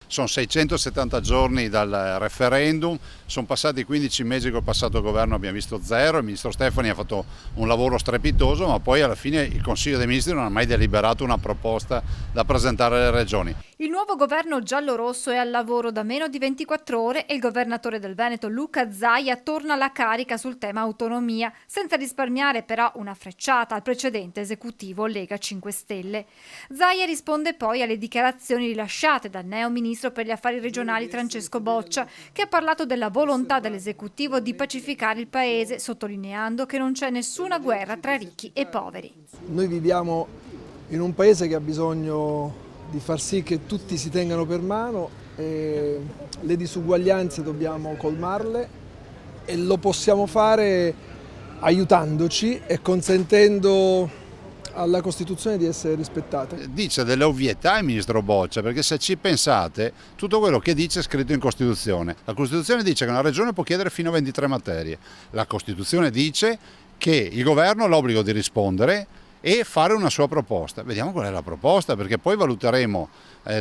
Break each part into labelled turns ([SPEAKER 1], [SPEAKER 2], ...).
[SPEAKER 1] sono 670 giorni dal referendum, sono passati 15 mesi col passato governo, abbiamo visto zero, il ministro Stefani ha fatto un lavoro strepitoso, ma poi alla fine il Consiglio dei Ministri non ha mai deliberato una proposta da presentare alle regioni.
[SPEAKER 2] Il nuovo governo giallorosso è al lavoro da meno di 24 ore e il governatore del Veneto Luca Zaia torna alla carica sul tema autonomia, senza risparmiare però una frecciata al precedente esecutivo Lega 5 Stelle. Zaia risponde poi alle dichiarazioni rilasciate dal neo ministro per gli affari regionali Francesco Boccia, che ha parlato della volontà dell'esecutivo di pacificare il paese, sottolineando che non c'è nessuna guerra tra ricchi e poveri.
[SPEAKER 3] Noi viviamo in un paese che ha bisogno di far sì che tutti si tengano per mano, e le disuguaglianze dobbiamo colmarle e lo possiamo fare aiutandoci e consentendo alla Costituzione di essere rispettata.
[SPEAKER 1] Dice delle ovvietà il ministro Boccia, perché se ci pensate tutto quello che dice è scritto in Costituzione. La Costituzione dice che una regione può chiedere fino a 23 materie, la Costituzione dice che il governo ha l'obbligo di rispondere e fare una sua proposta. Vediamo qual è la proposta, perché poi valuteremo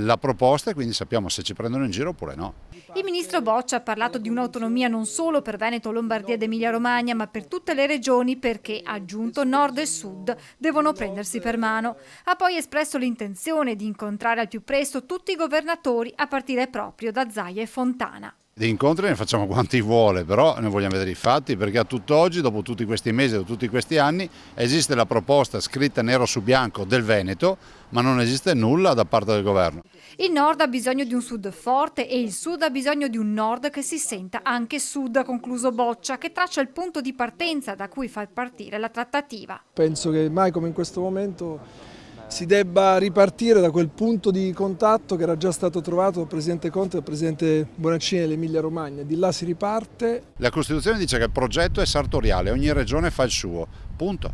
[SPEAKER 1] la proposta e quindi sappiamo se ci prendono in giro oppure no.
[SPEAKER 2] Il ministro Boccia ha parlato di un'autonomia non solo per Veneto, Lombardia ed Emilia-Romagna, ma per tutte le regioni perché, ha aggiunto, nord e sud devono prendersi per mano. Ha poi espresso l'intenzione di incontrare al più presto tutti i governatori, a partire proprio da Zaia e Fontana.
[SPEAKER 1] Di incontri ne facciamo quanti vuole, però noi vogliamo vedere i fatti, perché a tutt'oggi, dopo tutti questi mesi, dopo tutti questi anni, esiste la proposta scritta nero su bianco del Veneto, ma non esiste nulla da parte del governo.
[SPEAKER 2] Il nord ha bisogno di un sud forte e il sud ha bisogno di un nord che si senta anche sud, ha concluso Boccia, che traccia il punto di partenza da cui far partire la trattativa.
[SPEAKER 3] Penso che mai come in questo momento si debba ripartire da quel punto di contatto che era già stato trovato dal Presidente Conte e dal Presidente Bonaccini dell'Emilia Romagna. Di là si riparte.
[SPEAKER 1] La Costituzione dice che il progetto è sartoriale, ogni regione fa il suo, punto.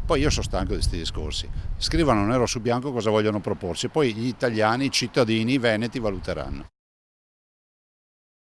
[SPEAKER 1] Poi io sono stanco di questi discorsi, scrivano nero su bianco cosa vogliono proporsi, poi gli italiani, i cittadini, i veneti valuteranno.